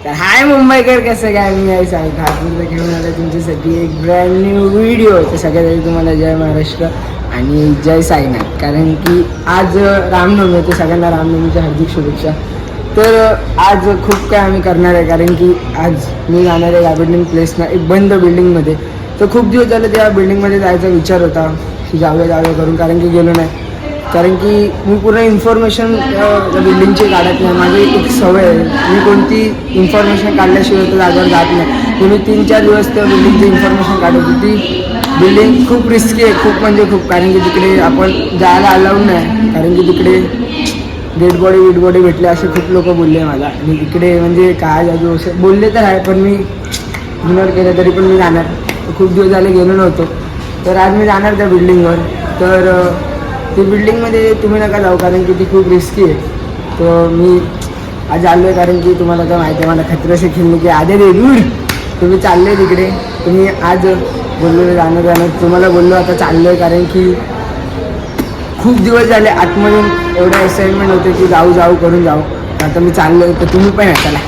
तर हाय मुंबईकर, कसं काय? मी आहे साई ठाकूर घेऊन आलो तुमच्यासाठी एक ब्रँड न्यू व्हिडिओ. तर सगळ्यात आधी तुम्हाला जय महाराष्ट्र आणि जय साईनाथ. कारण की आज रामनवमी आहे, तर सगळ्यांना रामनवमीच्या हार्दिक शुभेच्छा. तर आज खूप काय आम्ही करणार आहे, कारण की आज मी जाणार आहे गॅबर्डिन प्लेसना एक बंद बिल्डिंगमध्ये. तर खूप दिवस झाले त्या बिल्डिंगमध्ये जायचा विचार होता की जाऊया करून, कारण की गेलो नाही. कारण की मी पूर्ण इन्फॉर्मेशन त्या बिल्डिंगची काढत नाही. माझी एक सवय आहे, मी कोणती इन्फॉर्मेशन काढल्याशिवाय त्या जागेवर जात नाही. मी 3-4 दिवस त्या बिल्डिंगची इन्फॉर्मेशन काढत होती. बिल्डिंग खूप रिस्की आहे, खूप म्हणजे खूप. कारण की तिकडे आपण जायला अलाउड नाही, कारण की तिकडे डेड बॉडी भेटले असे खूप लोक बोलले मला. आणि तिकडे म्हणजे काय जादू असं बोलले तर आहे, पण मी इग्नोर केलं. तरी पण मी जाणार. खूप दिवस झाले गेलो नव्हतो, तर आज मी जाणार त्या बिल्डिंगवर. तर ती बिल्डिंगमध्ये तुम्ही नका जाऊ, कारण की ती खूप रिस्की आहे. तर मी आज आलो आहे, कारण की तुम्हाला तर माहिती आहे मला खतरे से खेळणे की आधे दे दूर. तुम्ही चालले तिकडे, तुम्ही आज बोललो जाणं तुम्हाला बोललो आता चाललो आहे, कारण की खूप दिवस झाले आतमधून एवढं एक्साइटमेंट होते की जाऊ करून जाऊ. आता मी चाललो आहे, तर तुम्ही पण या, चला.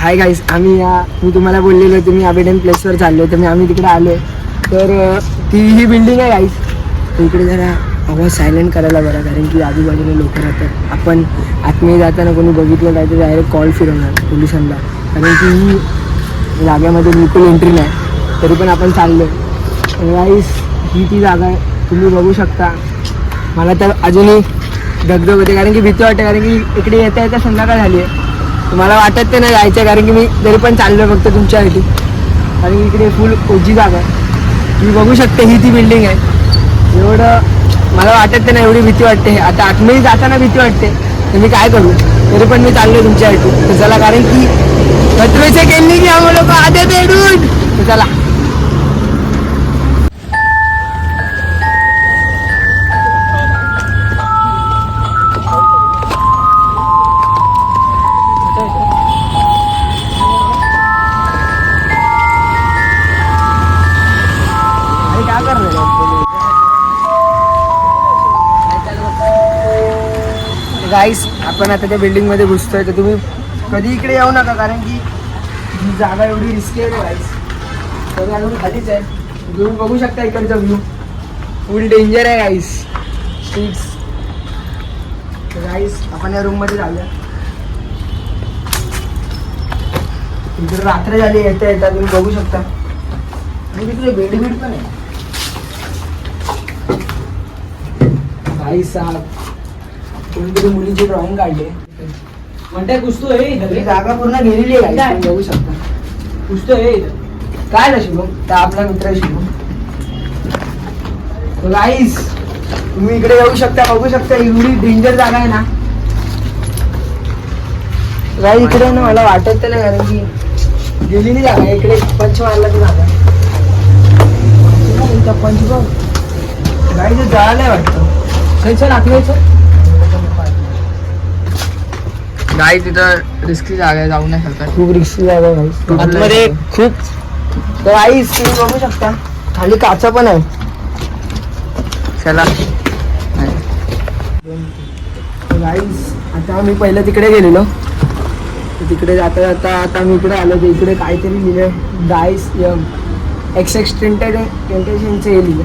हाय गाईस, मी तुम्हाला बोललेलो तुम्ही गॅबर्डिन प्लेसवर चाललो, तर आम्ही तिकडे आलो आहे. तर ही बिल्डिंग आहे गाईस. तर इकडे जरा आवाज सायलेंट करायला बरा, कारण की आजूबाजूला लोक राहतात. आपण आतमध्ये जाताना कोणी बघितलं नाही तर डायरेक्ट कॉल फिरवणार पोलिसांना, कारण की ही जागेमध्ये बिलकुल एंट्री नाही. तरी पण आपण चाललो आहे गाईस. ही ती जागा आहे, तुम्ही बघू शकता. मला तर अजूनही धगधग होते, कारण की भीती वाटते, कारण की इकडे येता संध्याकाळ झाली आहे. मला वाटत ते नाही जायचं, कारण की मी तरी पण चाललो फक्त तुमच्यासाठी. कारण की इकडे फुल ओजी जागा आहे, मी बघू शकते. ही ती बिल्डिंग आहे. एवढं मला वाटत ते नाही, एवढी भीती वाटते. आता आतमध्ये जाताना भीती वाटते, तर मी काय करू? तरी पण मी चाललो तुमच्यासाठी. तर चला, कारण की खतरेचे केली की आम्हाला लोक आधे भेटून. तर चला. गाईस, आपण आता त्या बिल्डिंगमध्ये घुसतोय. तर तुम्ही कधी इकडे येऊ नका, कारण की ही जागा एवढी रिस्की आहे गाईस. तर अजून खालीच आहे, तुम्ही बघू शकता इकडचा व्ह्यू. फुल डेंजर आहे गाईस, स्ट्रीट्स. तर गाईस, आपण या रूममध्ये जाऊया. इकडे रात्र झाली, येता तुम्ही बघू शकता. आणि तिकडे बेड पण आहे गाईस. कोणीतरी मुलीची ड्रॉइंग काढली म्हणताय. कुसतो हे जागा पूर्ण गेलेली आहे, बघू शकता. कुसतो हे काय ना शुभम, तर आपला मित्र आहे शुभम. गाईस, तुम्ही इकडे येऊ शकता, बघू शकता. एवढी डेंजर जागा आहे ना गाईस. इकडे ना मला वाटत नाही, कारण की गेलेली जागा आहे. इकडे पंच मारला ती जागा पंच बघ गाईस, जळालंय वाटतं. चल आतमध्ये गाई. तिथं रिस्की जागा आहे, जाऊ नाही शकता. खूप रिस्की जागा आहे आतमध्ये खूप. तर आई तुम्ही बघू शकता, खाली काचा पण आहे. चला गाईस, आता मी पहिलं तिकडे गेलेलो, तर तिकडे जाता आता मी इकडे आलो. तर इकडे काहीतरी लिहिलं गाईस XX टेंटेशनचं हे लिहिलं.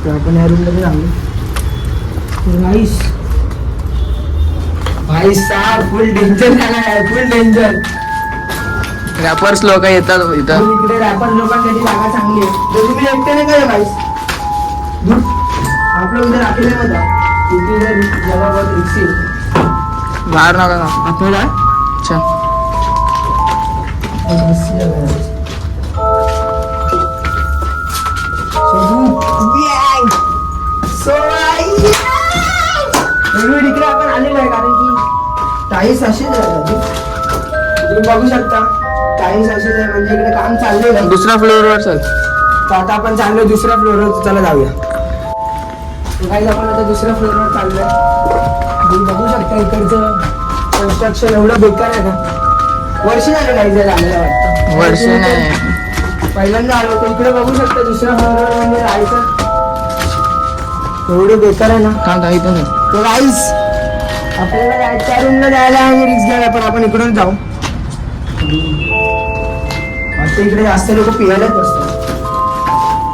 तर आपण ह्या रूममध्ये आलो. गाईस भाई साहब, फुल डेंजर झाला आहे, फुल डेंजर. रॅपर्स लोक येतात इथं. इकडे रॅपर लोकांसाठी जागा चांगली आहे. तर तुम्ही एकटे नाही काय भाई, आपलं उद्या राखील मध्ये जगा बहुत रिक्सी बाहेर नका आपल्याला. अच्छा, इकडे आपण आलेलो आहे, कारण की टाईस अशीच तुम्ही बघू शकता. गाईस असेल म्हणजे इकडे काम चाललंय ना. दुसऱ्या फ्लोअरवर चल. तर आता आपण चाललोय दुसऱ्या फ्लोअरवर. चला जाऊया. गाईस आपण आता दुसऱ्या फ्लोअरवर चाललोय. तुम्ही बघू शकता इकडचं कन्स्ट्रक्शन एवढं बेकार आहे ना. वर्ष झालं नाही जर आलेलं वाटतं. वर्ष नाही, पहिल्यांदा आलो तर इकडे बघू शकता दुसऱ्या फ्लोअरवर म्हणजे राहायचं एवढं बेकार आहे ना. तर गाईस आपल्याला त्या रूमला जायला आणि रिक्स घ्यायला पण आपण इकडून जाऊ. आता इकडे जास्त लोक पियायलाच बसतात.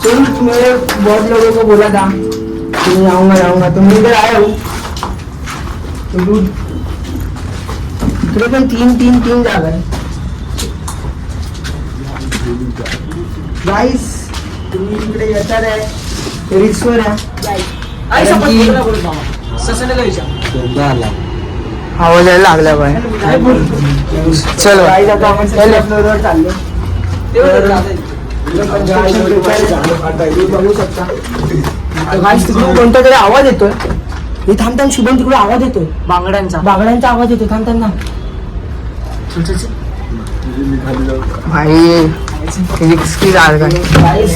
चल तुम्ही बहुत लोगों को बोला था तुम्ही जाऊंगा तुम्ही इकडे आए हो. इकडे पण तीन जागा आहे. गाईस तुम्ही इकडे येतात आहे रिक्सवर आहे. आवाज यायला लागला बाय. चल गाईस आता आपण फ्लोअरवर चाललो. बघू शकता गाईस तिकडून कोणता तरी आवाज येतोय. हे थांब शुभम तिकडे आवाज येतोय. बागड्यांचा आवाज येतो. थांब ना भाई रिस्की जागा गाईस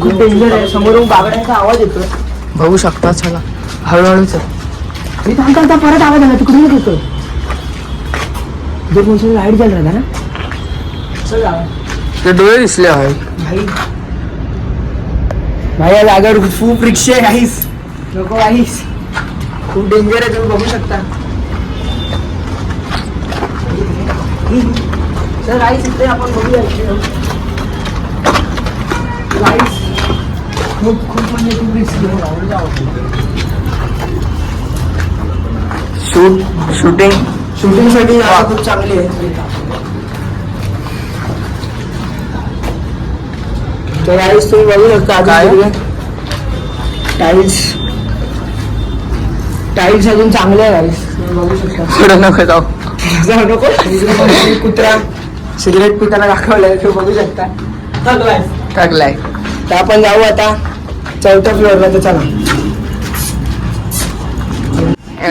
खूप डेंजर आहे. समोरून बागड्यांचा आवाज येतोय. बघू शकता. चला हळूहळू चल. मी थांबता परत आवाज आला तिकडून येतोय. जे कोणती लाईट जल रहा था ना. चल ते डोळे दिसले भाई. भाई या जागेवर खूप रिक्षा आहे गाईस. नको गाईस खूप डेंजर आहे. तुम्ही बघू शकता. सर गाईस इथे आपण बघूया. गाईस खूप म्हणजे खूप रिस्की शूटिंग साठी खूप चांगली आहे. तर गाईस तुम्ही बघू शकता टाईल्स अजून चांगले आहे गाईस. तुम्ही बघू शकता. थोडं नको जाऊ. जाऊ नको. कुत्रा सिगरेट पिताना दाखवलाय. तुम्ही बघू शकता. टाकलाय. तर आपण जाऊ आता चौथ्या फ्लोअरला. तर चला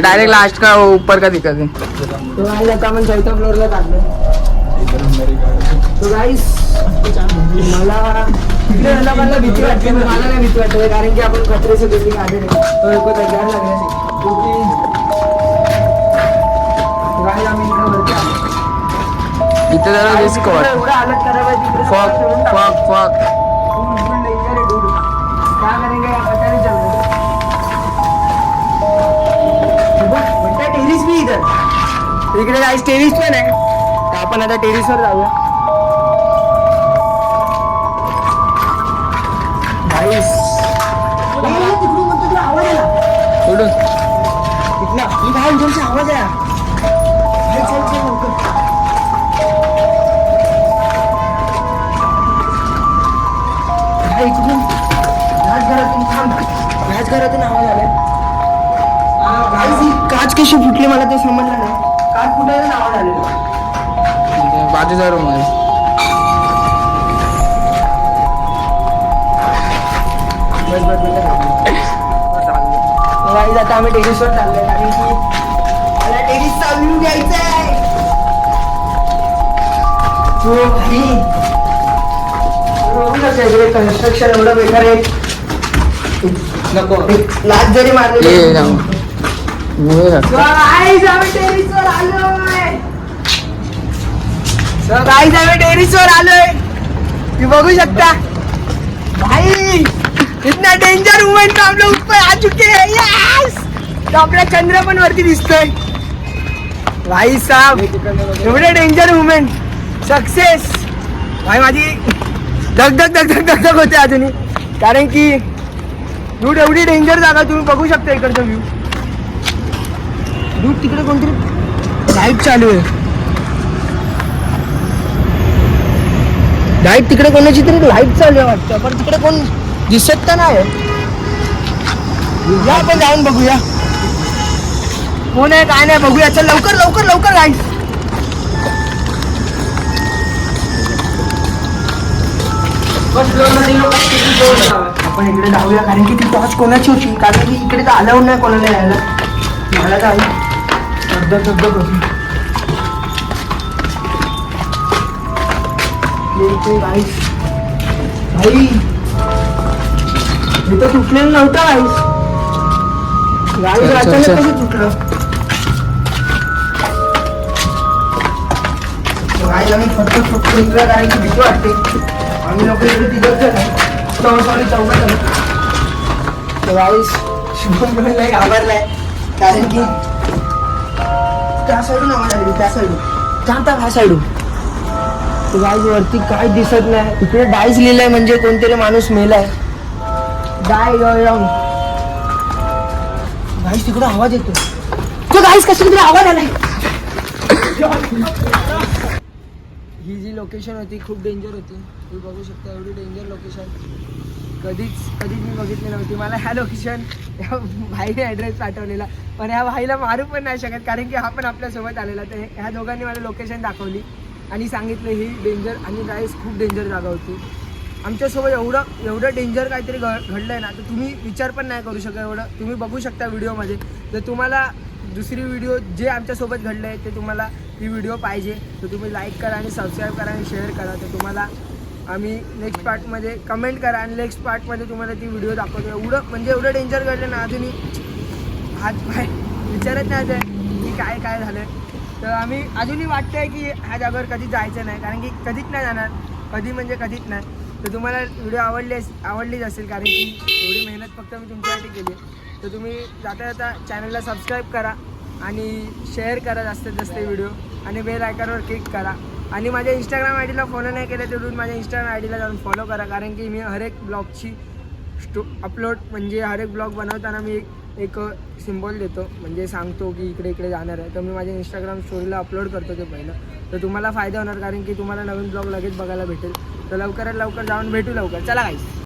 डायरेक्ट लास्ट का ऊपर का दिखत नाही. तो गाईस आता आपण चौथ्या फ्लोअरला टाकलो. तो गाईस मला इकडे यायला मला भीती वाटते. मला नाही भीती वाटते कारण की आपण खतरेचे बिल्डिंग आले नाही. तो एक तयार लागले गाईस आम्ही इकडे वरती आलो. इथे जरा रिस्क वाटत. एवढं हालत खराब आहे तिकडे. फक डेंजर आहे डूड. क्या करेंगे पता नहीं चल रहा. म्हणता टेरिस भी इधर. इकडे गाईस टेरिस पण आहे. तर आपण आता टेरिसवर जाऊया. गाईस तिकडून म्हणतो तुला आवाज आला. कुठून इथला ही काय जोरचा आवाज आहे. चल लवकर. इकडून राजघरातून थांब. राजघरातून आवाज आलाय. ही काच कशी फुटली मला ते समजलं नाही. काच फुटायला आवाज आलेला. बाजूचा रूम आहे. आता आम्ही टेरिसवर चाललोय कारण की मला टेरिसचा व्ह्यू घ्यायचा आहे. कन्स्ट्रक्शन एवढं बेकार आहे. नको लाच जरी मारली. टेरिसवर आलोय. तुम्ही बघू शकता भाई इतना डेंजर मोमेंट हम लोग ऊपर आ चुके हैं. यस तो आपला चंद्र पण वरती दिसतोय. भाई साहब एवढे डेंजर मोमेंट सक्सेस. भाई माझी धक होते अजूनही कारण की दूध एवढी डेंजर जागा. तुम्ही बघू शकता इकडचा व्ह्यू. दूध तिकडे कोणतरी लाईट चालू आहे. लाईट तिकडे कोणाची तरी लाईट चालू आहे वाटतं. पण तिकडे कोण दिसत तर नाही. या आपण जाऊन बघूया कोण आहे काय नाही. बघूया. चल लवकर गाईस. आपण इकडे जाऊया कारण की ती टॉर्च कोणाची होती. कारण की इकडे तर अलाउड नाही कोणाला यायला. मला तर धगधग होती. इथे गाईस भाई इथं तुटलेलं नव्हतं गाईस गाईस चल, अचानक चल. कसं तुटलं गाईस आम्ही फक्त इकडे कारण की भीती वाटते आम्ही लोक इकडे तिघच जण सॉरी चौघ जण तर गाईस शुभम पण लय घाबरलाय कारण की त्या साईडून आवाज आली त्या साईडून जाता ह्या साईडून तर गाईस वरती काय दिसत नाही इकडे डायस लिहिलंय म्हणजे कोणतरी माणूस मेलाय डाय यंग गाईस तिकडे आवाज येतो तो गाईस कशी तिकडे आवाज आलाय ही जी लोकेशन होती खूप डेंजर होती तुम्ही बघू शकता एवढी डेंजर लोकेशन कधीच मी बघितली नव्हती मला ह्या लोकेशन ह्या भाईने ॲड्रेस पाठवलेला पण ह्या भाईला मारू पण नाही शकत कारण की हा पण आपल्यासोबत आलेला तर ह्या दोघांनी मला लोकेशन दाखवली आणि सांगितलं ही डेंजर आणि गाईस खूप डेंजर जागा होती आमच्यासोबत एवढं डेंजर काहीतरी घडलं आहे ना तर तुम्ही विचार पण नाही करू शकत एवढं तुम्ही बघू शकता व्हिडिओमध्ये जर तुम्हाला दुसरी व्हिडिओ जे आमच्यासोबत घडलं आहे ते तुम्हाला ती व्हिडिओ पाहिजे तर तुम्ही लाईक करा आणि सबस्क्राईब करा आणि शेअर करा तर तुम्हाला आम्ही नेक्स्ट पार्टमध्ये कमेंट करा आणि नेक्स्ट पार्टमध्ये तुम्हाला ती व्हिडिओ दाखवतो एवढं डेंजर घडलं ना अजूनही हात पाय विचारत नाही ते की काय झालं तर आम्ही अजूनही वाटतंय की ह्या जागेवर कधीच जायचं नाही कारण की कधीच नाही जाणार कधीच नाही तर तुम्हाला व्हिडिओ आवडलीच असेल कारण की एवढी मेहनत फक्त मी तुमच्यासाठी केली तर तुम्ही जाता चॅनलला सबस्क्राईब करा आणि शेअर करा जास्तीत जास्त व्हिडिओ आणि बेल आयकॉनवर क्लिक करा आणि माझ्या इंस्टाग्राम आय डीला फॉलो नाही केलं तेवढून माझ्या इंस्टाग्राम आय डीला जाऊन फॉलो करा कारण की मी हर एक ब्लॉगची अपलोड म्हणजे हर एक ब्लॉग बनवताना मी एक सिम्बॉल देतो म्हणजे सांगतो की इकडे जाणार आहे तर मी माझ्या इंस्टाग्राम स्टोरीला अपलोड करतो ते पहिलं तर तुम्हाला फायदा होणार कारण की तुम्हाला नवीन ब्लॉग लगेच बघायला भेटेल तर लवकरात लवकर जाऊन भेटू लवकर चला गाईस